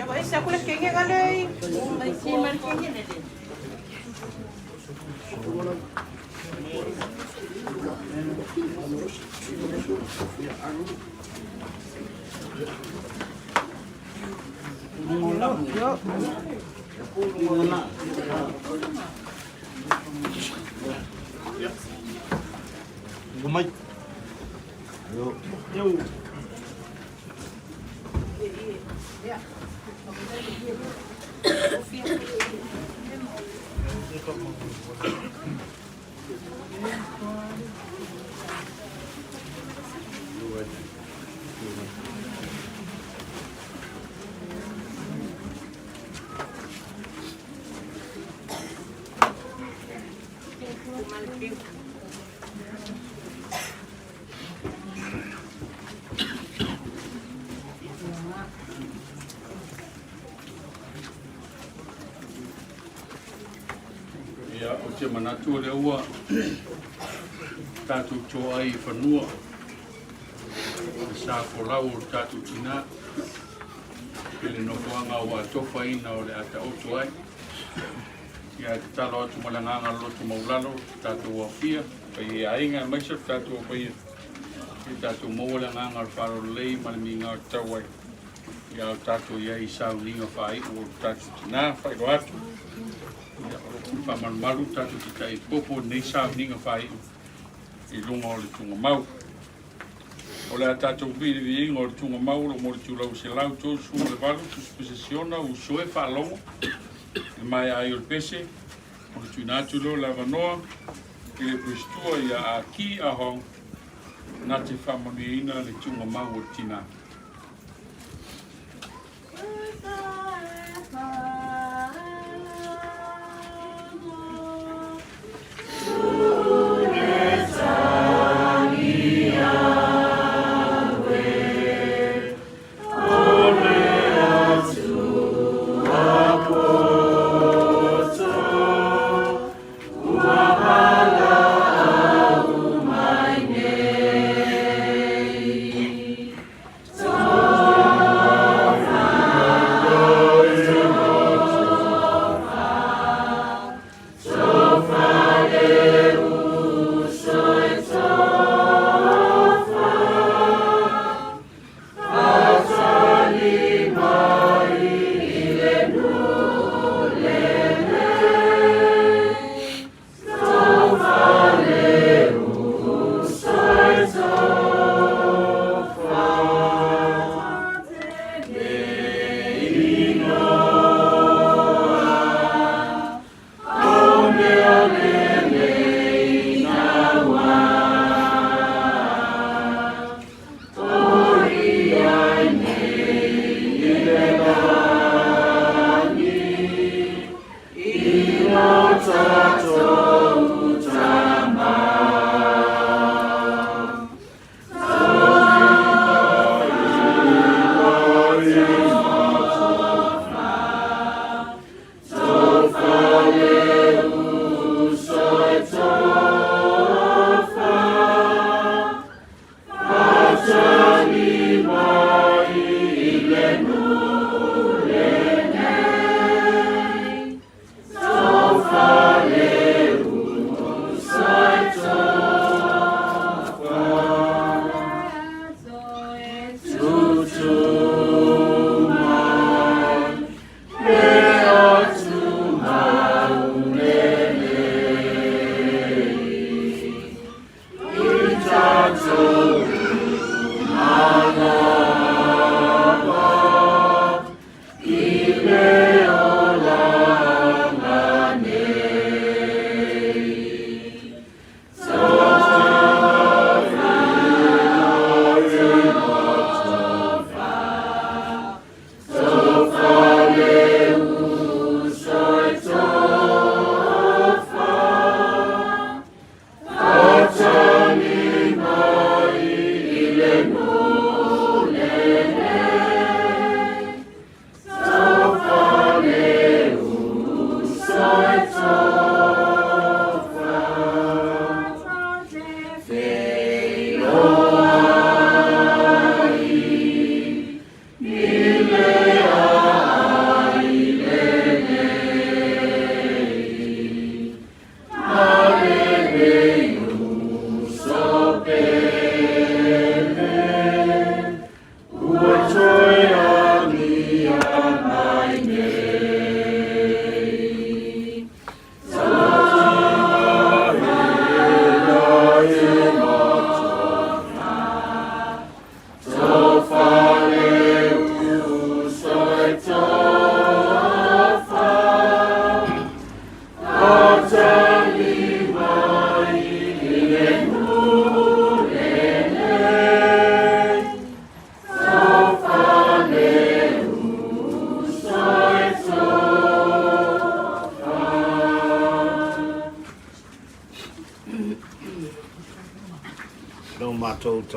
Vai ser kule kenge galei. Vai ser mar kenge nele. Gumay. Yo. Ia o te manatua le ua tātou tō ai whanua sa kolau o tātou tina pele no koanga o atofa ina o le ata oto ai ia te talo atu malanganga loto maulalo tātou o fia pai e ainga maisa tātou o pai e tātou maulanganga o wharo lei malaminga o tau ai ia o tātou ia i sau linga whai o tātou tina whai ro atu Malu tātou ki kai popo nei sāu ninga whai I lunga o le tunga mau. O le tātou viri inga o le tunga mau lo mo le tūlau se lau tō sunga le walu tu spesesiona u soe whaalongo le mai ai o le pese o le tūnātu lo la wanoa I le prestua I a ki a hong na te whamaniina le tunga mau o le tina.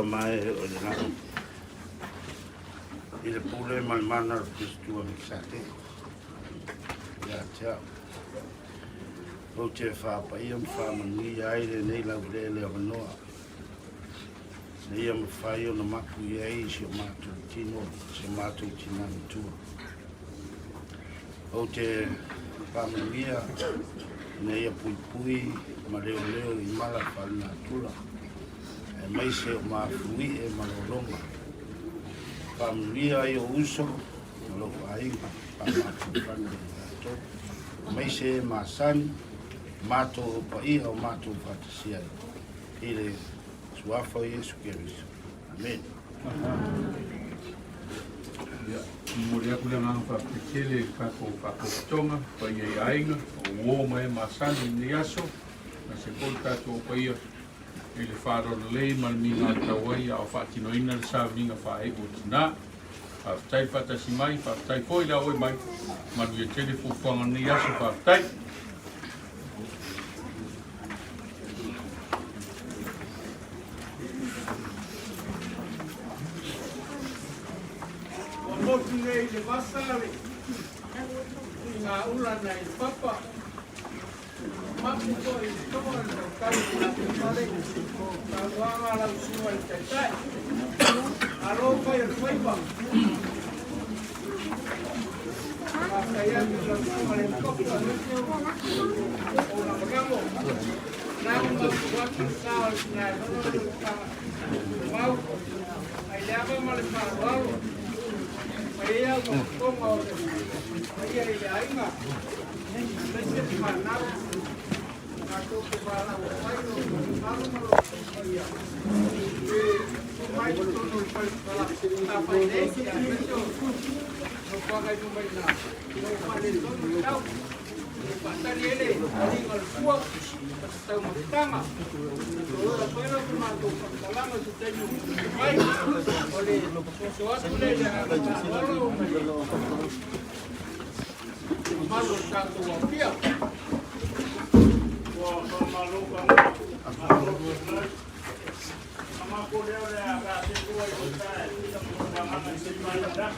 mai o le na. I le pule mana le pistua mi sate. Ya tia. O te fa mani ai le nei la le noa. Nei am fai o na maku ai si o matu tino, si matu tina tua. O te familia nei a pui ma leo I mala whalina tula. E mai se o mafui e malolonga. Familia I o uso, ma lo ainga, pa matu whalina tula. Mai se masani, mato o paia o mato fatasiai. Ile suafa Yesu Keriso. Amen. Mulia kulia ngā whapekele kako whakotonga, pai e ainga, o uo mai masani ni aso, na se kol tato o paia, e le whārona lei, malminga tawai, au whakinoina le sa vinga whaego tina, whaftai whatasi mai, whaftai poi la oi mai, manu e tele fuwhanga ni aso whaftai. Motu nei le masare, ngā ura nei papa, mapu koi toa le kai la pare, ka wanga la usua I te tai, aro kai waipa. Ka kai atu la usua le papa, o na ramo, nā mapu waki sao nā mau, ai leava ma le parawalo. Ia mo kongo ia ia inga lese manau na to ke bala o mai no malo malo ia mai to no pai bala na pai desse ia no paga no mai na no pare no tau patari ele digo el fuo está uma tama toda pero que mando falando de tenho vai olhe só as mulheres malo chato o pia o malo ama colher a gata do vai botar a mama se vai dar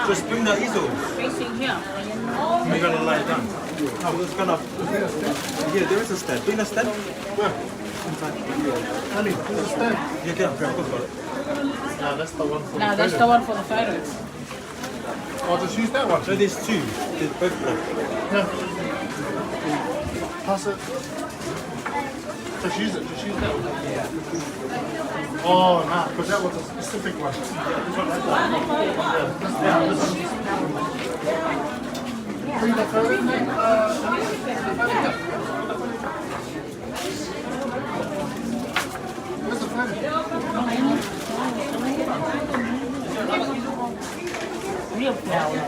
Just bring the easel. Facing here. We're gonna lie down. No, it's gonna. Yeah, there is a step. Bring a step. Where? Inside. Ali, there's a stand. Yeah, there. Okay, go for it. No, that's the one for No, that's the one for the photos. Oh, just use that one. So there's two. There's both black. Yeah. Pass it. Just use it. Just use that one. Oh, nah, because that was a specific one. Yeah, this one has that. Yeah, this one. Bring the photo. Where's the photo? Real flower.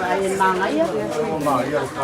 Ay, mga yan.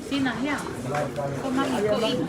Sina ya. Koma iko ina.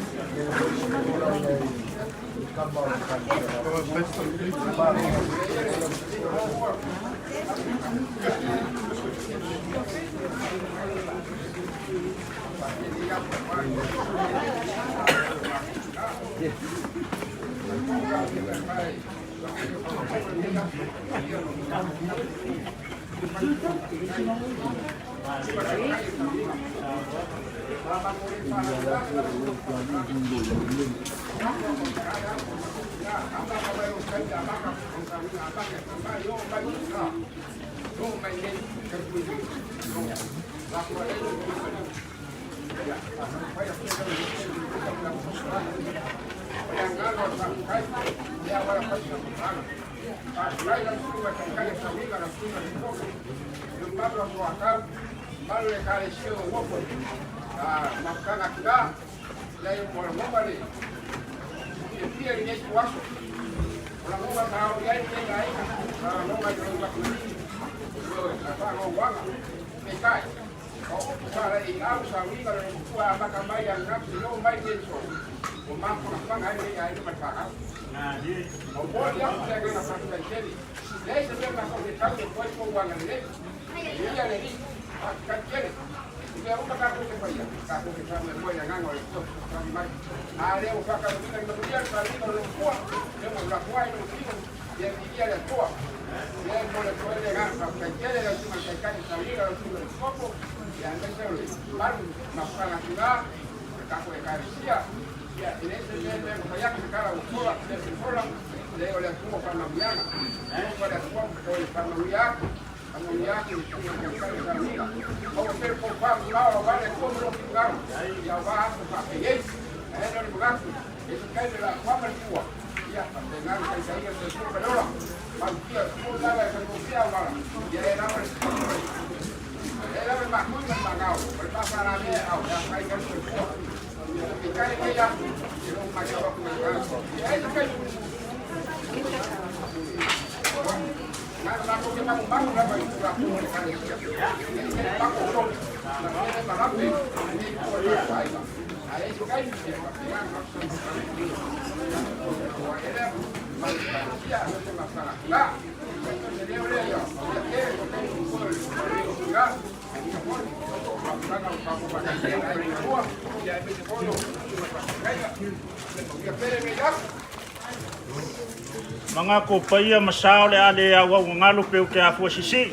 Mga ko paia masao le ale awa ngalo pe ke afo sisi.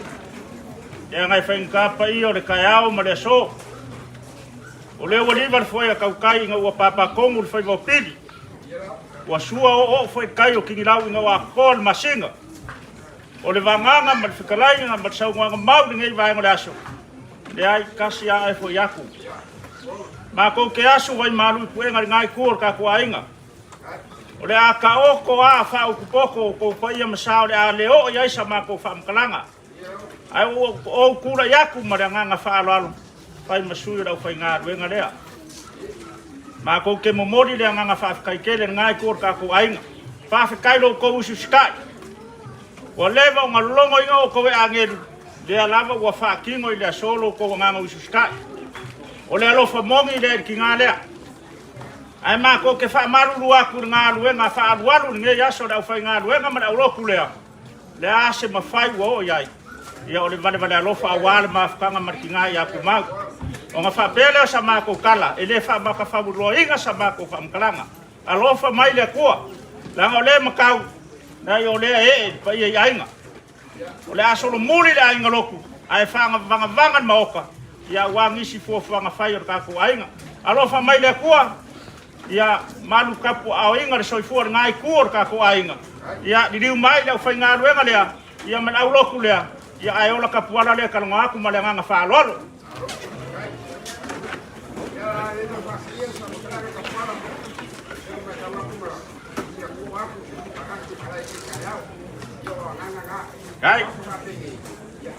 E ngai fenga paia le kaiao ma le so. O le wali var foi a kaukai nga wa papa kongu foi vo pidi. Wa sua o foi kai o kingilau nga wa kol masinga. O le vanganga ma fikalai nga ma sau nga mau ngai vai nga aso. Le ai kasi ai foi yaku. Ma ko ke aso vai malu pu ngai kur ka ko ainga. O le a ka oko a whao kupoko ko paia masao le a leo i aisa ma ko whamkalanga. Ai o kura yaku maranganga whaaloalo. Whai masui rau whai ngā ruenga lea. Ma ko ke momori le nganga whawhakaikele ngai kor ka ko ainga. Whawhakailo ko usu skai. Wa lewa o ngalongo inga o kowe angeru. Lea lava ua whakingo i lea solo ko nganga usu skai. O le alofa mongi le ki ngā lea. Ai ma ko ke fa marulu aku nga luenga fa alualu nge yaso da fa nga luenga ma uroku lea le ase ma fai wo yai ia ole vale vale alo fa wal ma fa nga markinga ya ku ma o nga fa pele sa ma ko kala ele fa ma ka fa bulo inga sa ma ko fa mkalanga alo fa mai le ko la ole ma ka na yo le e pa ye ainga ole aso lo muli le ainga loku ai fa nga vanga ma oka ia wangi si fo fa nga fa yo ka ko ainga alo fa mai le ko ia malu kapu au inga le soifua ngai kur ka ko ainga ia di riu mai le fa nga ruenga lea ia man au loku lea ia ai ola kapu ala le kalonga aku ma le nga fa lolo Gai. Ya,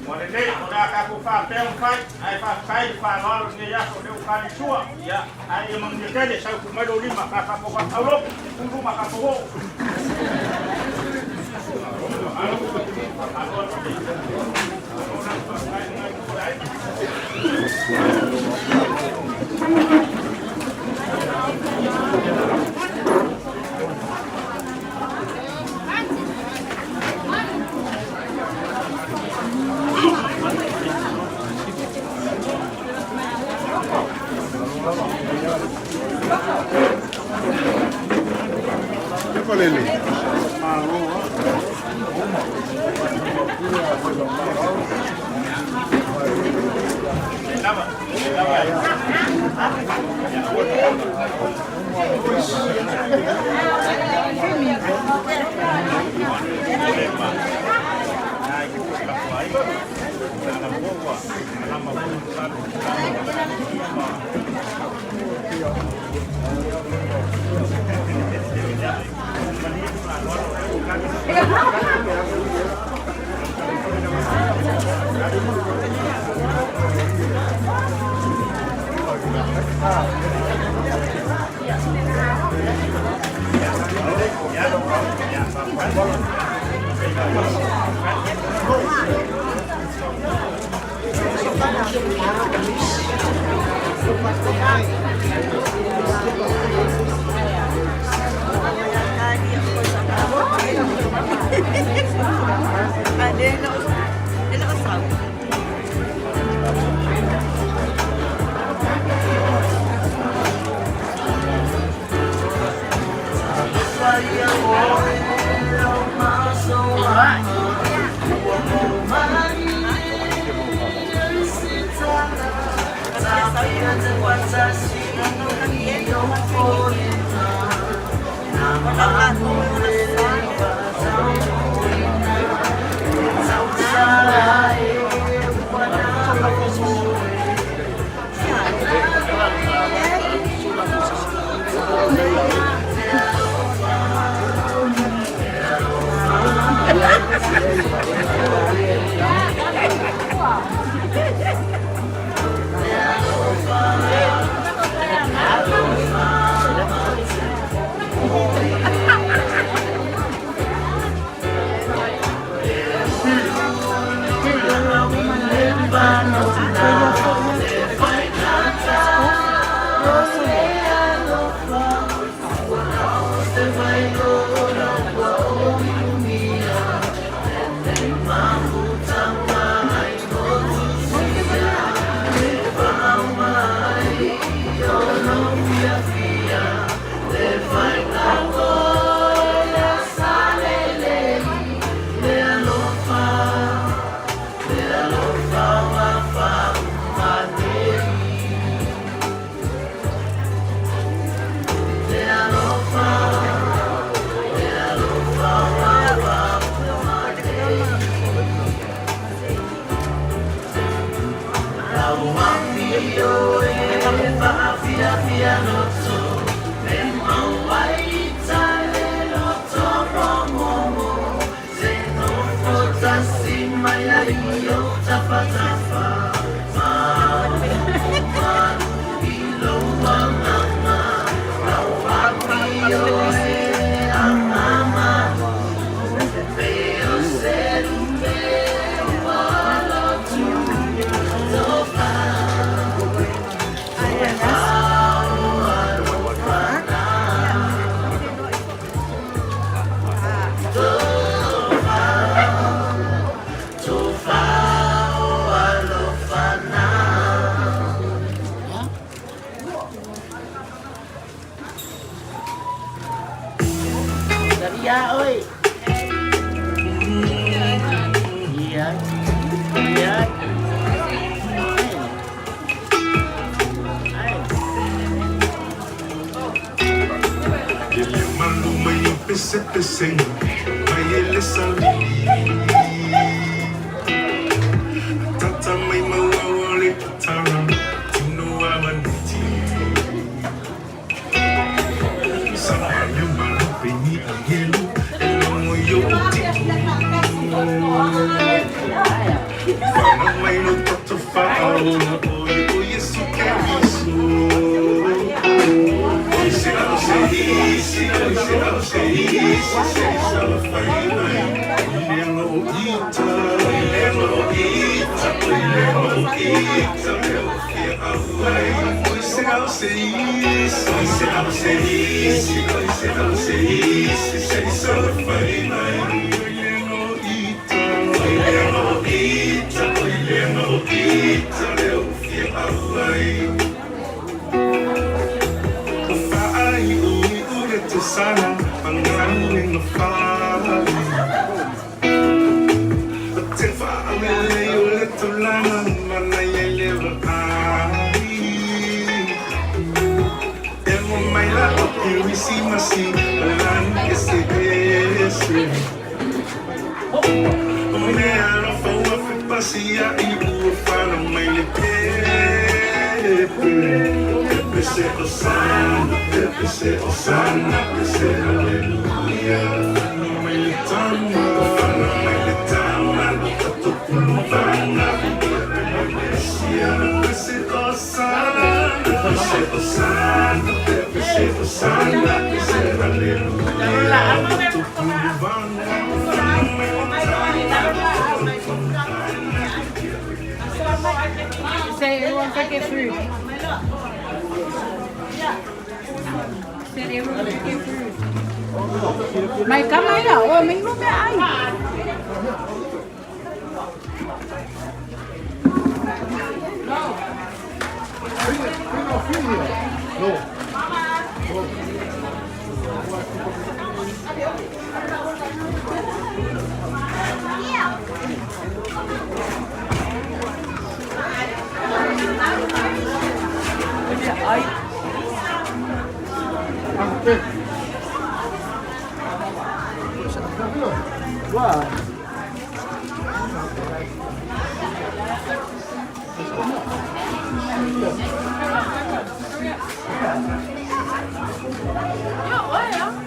Morele, ora ka ku fa pe un fai, ai fa kai fa lo ni ya so de u ka ni sua. Ya, ai mang ni kele sa ku mai do lima ka ka po ka taulo, un rumah ka po. time. You know I would need you. Somehow you might not be me again. And I'm on your find a way to follow. Oh, yes, you can be so. Sana pangalan ng fire. But if I lay you little lamb, man, I live and when my love you receive my seed, and I guess it is. Oh, man, I for what it passy, I will find my lips. Say Hosanna, say Hosanna, say Hallelujah. No me le tamo, no me le tamo, to pulvana, say Hosanna, say Hosanna, say Hosanna, say Hallelujah. To pulvana, Say everyone take it through. Said everyone take it through. Mày cắm ấy à? Ôi mình không biết ai. Wow. Ja,